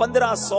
1500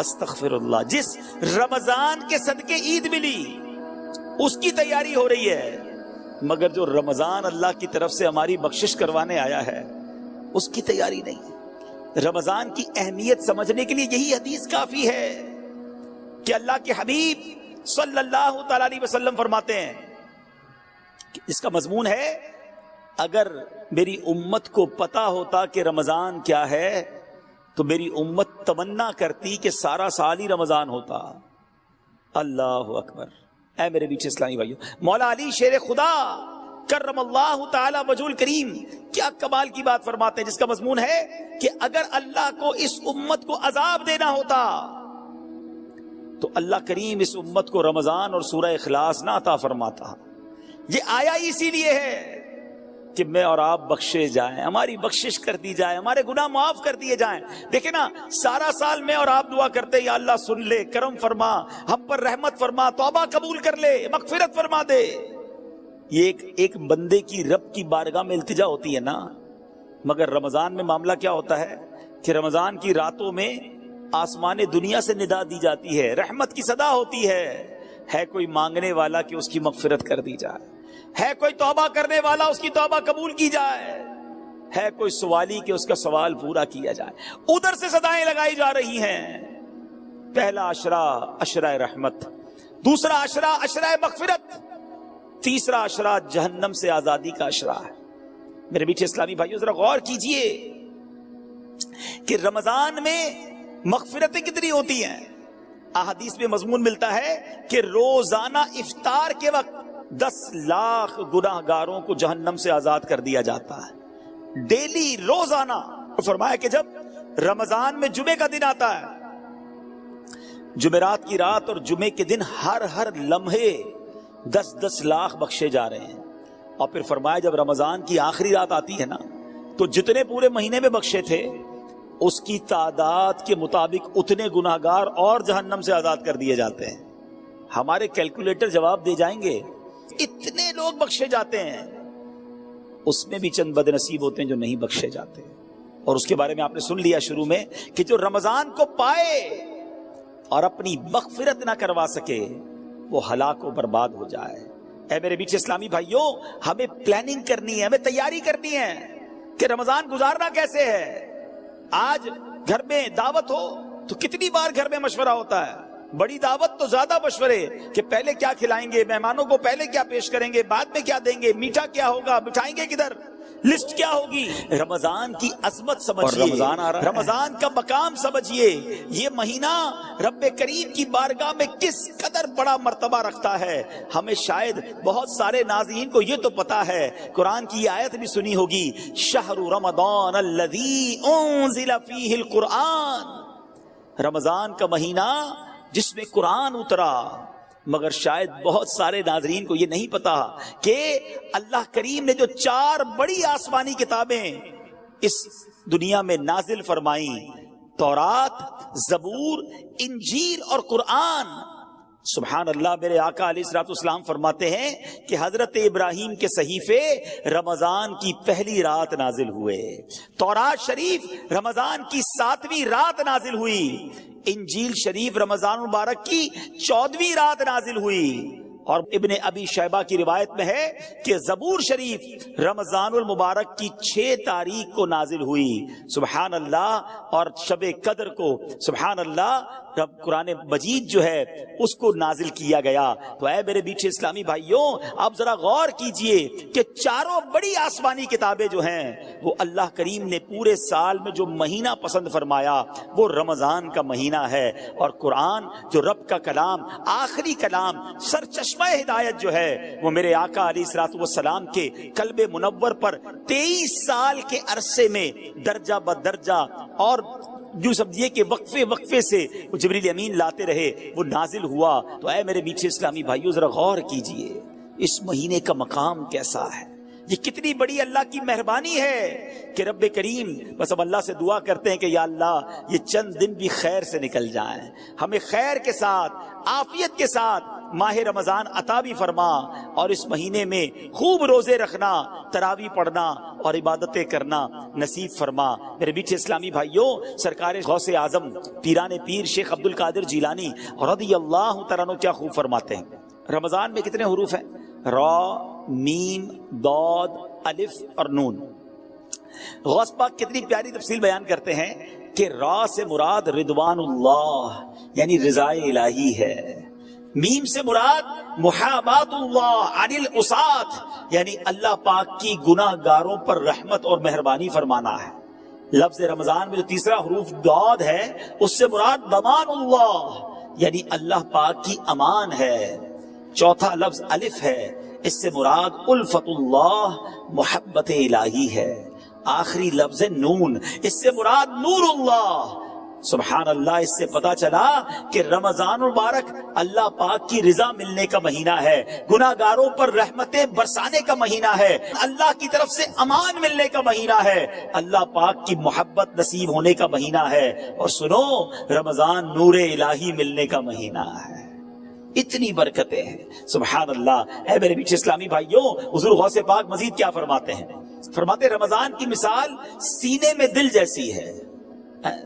استغفر اللہ. جس رمضان کے صدقے عید ملی اس کی تیاری ہو رہی ہے، مگر جو رمضان اللہ کی طرف سے ہماری بخشش کروانے آیا ہے اس کی تیاری نہیں. رمضان کی اہمیت سمجھنے کے لیے یہی حدیث کافی ہے کہ اللہ کے حبیب صلی اللہ تعالی علیہ وسلم فرماتے ہیں کہ اس کا مضمون ہے، اگر میری امت کو پتا ہوتا کہ رمضان کیا ہے تو میری امت تمنا کرتی کہ سارا سال ہی رمضان ہوتا. اللہ اکبر. اے میرے بیچ اسلامی بھائیو، مولا علی شیر خدا کرم اللہ تعالی وجہ کریم کیا کمال کی بات فرماتے ہیں، جس کا مضمون ہے کہ اگر اللہ کو اس امت کو عذاب دینا ہوتا تو اللہ کریم اس امت کو رمضان اور سورہ اخلاص نہ عطا فرماتا. یہ آیا اسی لیے ہے کہ میں اور آپ بخشے جائیں، ہماری بخشش کر دی جائے، ہمارے گناہ معاف کر دیے جائیں. دیکھیں نا، سارا سال میں اور آپ دعا کرتے یا اللہ سن لے، کرم فرما، ہم پر رحمت فرما، توبہ قبول کر لے، مغفرت فرما دے. یہ ایک بندے کی رب کی بارگاہ میں التجا ہوتی ہے نا. مگر رمضان میں معاملہ کیا ہوتا ہے کہ رمضان کی راتوں میں آسمان دنیا سے ندا دی جاتی ہے، رحمت کی صدا ہوتی ہے کوئی مانگنے والا کہ اس کی مغفرت کر دی جائے، ہے کوئی توبہ کرنے والا اس کی توبہ قبول کی جائے، ہے کوئی سوالی کہ اس کا سوال پورا کیا جائے. ادھر سے صدائیں لگائی جا رہی ہیں. پہلا عشرہ عشرہ رحمت، دوسرا عشرہ عشرہ مغفرت، تیسرا عشرہ جہنم سے آزادی کا عشرہ ہے. میرے بیٹے اسلامی بھائیو، ذرا غور کیجئے کہ رمضان میں مغفرتیں کتنی ہوتی ہیں. احادیث میں مضمون ملتا ہے کہ روزانہ افطار کے وقت 10 لاکھ گناہ گاروں کو جہنم سے آزاد کر دیا جاتا ہے. ڈیلی، روزانہ. فرمایا کہ جب رمضان میں جمعے کا دن آتا ہے، جمعرات کی رات اور جمعے کے دن ہر لمحے 10 لاکھ بخشے جا رہے ہیں. اور پھر فرمایا جب رمضان کی آخری رات آتی ہے نا تو جتنے پورے مہینے میں بخشے تھے اس کی تعداد کے مطابق اتنے گناہگار اور جہنم سے آزاد کر دیے جاتے ہیں. ہمارے کیلکولیٹر جواب دے جائیں گے، اتنے لوگ بخشے جاتے ہیں. اس میں بھی چند بد نصیب ہوتے ہیں جو نہیں بخشے جاتے. اور اس کے بارے میں آپ نے سن لیا شروع میں کہ جو رمضان کو پائے اور اپنی مغفرت نہ کروا سکے وہ ہلاک و برباد ہو جائے. اے میرے بیچ اسلامی بھائیوں، ہمیں پلاننگ کرنی ہے، ہمیں تیاری کرنی ہے کہ رمضان گزارنا کیسے ہے. آج گھر میں دعوت ہو تو کتنی بار گھر میں مشورہ ہوتا ہے. بڑی دعوت تو زیادہ مشورے کہ پہلے کیا کھلائیں گے، مہمانوں کو پہلے کیا پیش کریں گے، بعد میں کیا دیں گے، میٹھا کیا ہوگا، بٹھائیں گے کدھر، لسٹ کیا ہوگی. رمضان کی عظمت سمجھیے، رمضان آ رہا ہے، رمضان کا مقام سمجھیے. یہ مہینہ رب کریم کی بارگاہ میں کس قدر بڑا مرتبہ رکھتا ہے. ہمیں شاید بہت سارے ناظرین کو یہ تو پتا ہے، قرآن کی یہ آیت بھی سنی ہوگی، شہر رمضان الذی انزل فیہ القرآن. رمضان کا مہینہ جس میں قرآن اترا. مگر شاید بہت سارے ناظرین کو یہ نہیں پتا کہ اللہ کریم نے جو 4 بڑی آسمانی کتابیں اس دنیا میں نازل فرمائیں، تورات، زبور، انجیل اور قرآن. سبحان اللہ. میرے آقا علیہ الصلوۃ والسلام فرماتے ہیں کہ حضرت ابراہیم کے صحیفے رمضان کی پہلی رات نازل ہوئے، تورات شریف رمضان کی 7ویں رات نازل ہوئی، انجیل شریف رمضان مبارک کی 14ویں رات نازل ہوئی. اور ابن ابی شیبہ کی روایت میں ہے کہ زبور شریف رمضان المبارک کی 6 تاریخ کو نازل ہوئی. سبحان اللہ. اور شب قدر کو سبحان اللہ رب قرآن مجید جو ہے اس کو نازل کیا گیا. تو اے میرے بیچ اسلامی بھائیوں، آپ ذرا غور کیجئے کہ 4 بڑی آسمانی کتابیں جو ہیں وہ اللہ کریم نے پورے سال میں جو مہینہ پسند فرمایا وہ رمضان کا مہینہ ہے. اور قرآن جو رب کا کلام، آخری کلام، سرچشمہ ہدایت جو ہے وہ میرے آقا علیہ الصلوۃ والسلام کے قلب منور پر 23 سال کے عرصے میں درجہ بدرجہ اور جو سمجھیے کہ وقفے سے وہ جبریل امین لاتے رہے، وہ نازل ہوا. تو اے میرے میٹھے اسلامی بھائیوں، ذرا غور کیجئے اس مہینے کا مقام کیسا ہے. یہ کتنی بڑی اللہ کی مہربانی ہے کہ رب کریم، بس ہم اللہ سے دعا کرتے ہیں کہ یا اللہ یہ چند دن بھی خیر سے نکل جائیں، ہمیں خیر کے ساتھ، عافیت کے ساتھ ماہ رمضان عطا بھی فرما، اور اس مہینے میں خوب روزے رکھنا، تراویح پڑھنا اور عبادتیں کرنا نصیب فرما۔ میرے میٹھے اسلامی بھائیوں، سرکار غوث اعظم پیران پیر شیخ عبد القادر جیلانی رضی اللہ تعالیٰ عنہ کیا خوب فرماتے ہیں۔ رمضان میں کتنے حروف ہیں؟ را، میم، ضاد، الف اور نون۔ غوث پاک کتنی پیاری تفصیل بیان کرتے ہیں کہ را سے مراد رضوان اللہ یعنی رضا الہی ہے، میم سے مراد محابات اللہ عن العصاة یعنی اللہ پاک کی گناہ گاروں پر رحمت اور مہربانی فرمانا ہے۔ لفظ رمضان میں جو تیسرا حروف ضاد ہے اس سے مراد ضمان اللہ یعنی اللہ پاک کی امان ہے۔ چوتھا لفظ الف ہے، اس سے مراد الفت اللہ محبت الہی ہے۔ آخری لفظ نون، اس سے مراد نور اللہ۔ سبحان اللہ، اس سے پتا چلا کہ رمضان مبارک اللہ پاک کی رضا ملنے کا مہینہ ہے، گناہ گاروں پر رحمتیں برسانے کا مہینہ ہے، اللہ کی طرف سے امان ملنے کا مہینہ ہے، اللہ پاک کی محبت نصیب ہونے کا مہینہ ہے، اور سنو رمضان نور الہی ملنے کا مہینہ ہے۔ اتنی برکتیں ہیں، سبحان اللہ۔ اے میرے میٹھے اسلامی بھائیوں، حضور غوث پاک مزید کیا فرماتے ہیں؟ فرماتے رمضان کی مثال سینے میں دل جیسی ہے۔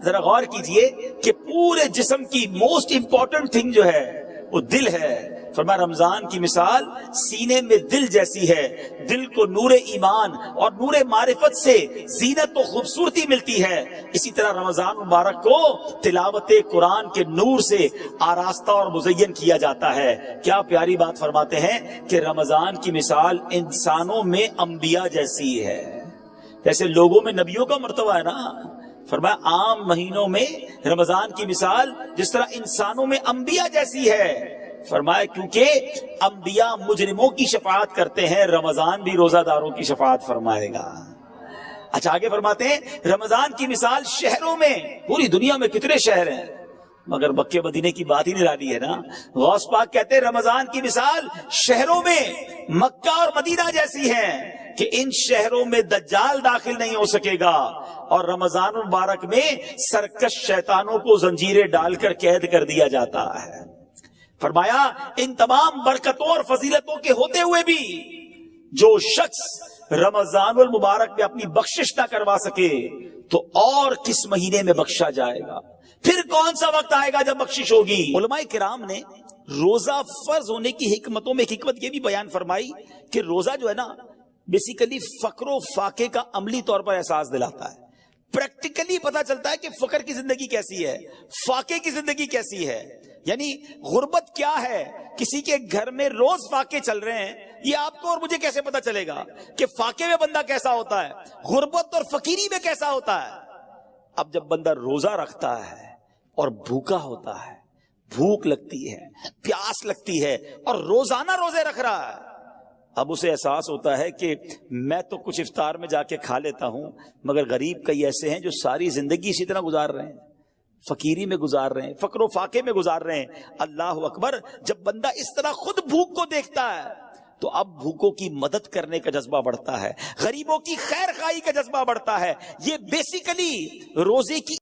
ذرا غور کیجئے کہ پورے جسم کی موسٹ امپورٹنٹ تھنگ جو ہے وہ دل ہے۔ فرمایا رمضان کی مثال سینے میں دل جیسی ہے، دل کو نور ایمان اور نور معرفت سے زینت و خوبصورتی ملتی ہے، اسی طرح رمضان مبارک کو تلاوت قرآن کے نور سے آراستہ اور مزین کیا جاتا ہے۔ کیا پیاری بات فرماتے ہیں کہ رمضان کی مثال انسانوں میں انبیاء جیسی ہے، جیسے لوگوں میں نبیوں کا مرتبہ ہے نا۔ فرمایا عام مہینوں میں رمضان کی مثال جس طرح انسانوں میں انبیاء جیسی ہے۔ فرمایا کیونکہ انبیاء مجرموں کی شفاعت کرتے ہیں، رمضان بھی روزہ داروں کی شفاعت فرمائے گا۔ اچھا آگے فرماتے ہیں رمضان کی مثال شہروں میں، پوری دنیا میں کتنے شہر ہیں مگر مکے مدینے کی بات ہی نرالی ہے نا۔ غوث پاک کہتے ہیں رمضان کی مثال شہروں میں مکہ اور مدینہ جیسی ہے کہ ان شہروں میں دجال داخل نہیں ہو سکے گا، اور رمضان مبارک میں سرکش شیطانوں کو زنجیریں ڈال کر قید کر دیا جاتا ہے۔ فرمایا ان تمام برکتوں اور فضیلتوں کے ہوتے ہوئے بھی جو شخص رمضان المبارک میں اپنی بخشش نہ کروا سکے تو اور کس مہینے میں بخشا جائے گا؟ پھر کون سا وقت آئے گا جب بخشش ہوگی؟ علماء کرام نے روزہ فرض ہونے کی حکمتوں میں ایک حکمت یہ بھی بیان فرمائی کہ روزہ جو ہے نا بیسیکلی فقر و فاقے کا عملی طور پر احساس دلاتا ہے۔ پریکٹیکلی پتا چلتا ہے کہ فقر کی زندگی کیسی ہے، فاقے کی زندگی کیسی ہے، یعنی غربت کیا ہے۔ کسی کے گھر میں روز فاقے چل رہے ہیں، یہ آپ کو اور مجھے کیسے پتا چلے گا کہ فاقے میں بندہ کیسا ہوتا ہے، غربت اور فقیری میں کیسا ہوتا ہے؟ اب جب بندہ روزہ رکھتا ہے اور بھوکا ہوتا ہے، بھوک لگتی ہے، پیاس لگتی ہے، اور روزانہ روزے رکھ رہا ہے، اب اسے احساس ہوتا ہے کہ میں تو کچھ افطار میں جا کے کھا لیتا ہوں، مگر غریب کئی ایسے ہیں جو ساری زندگی اسی طرح گزار رہے ہیں، فقیری میں گزار رہے ہیں، فقر و فاقے میں گزار رہے ہیں۔ اللہ اکبر، جب بندہ اس طرح خود بھوک کو دیکھتا ہے تو اب بھوکوں کی مدد کرنے کا جذبہ بڑھتا ہے، غریبوں کی خیر خواہی کا جذبہ بڑھتا ہے۔ یہ بیسیکلی روزے کی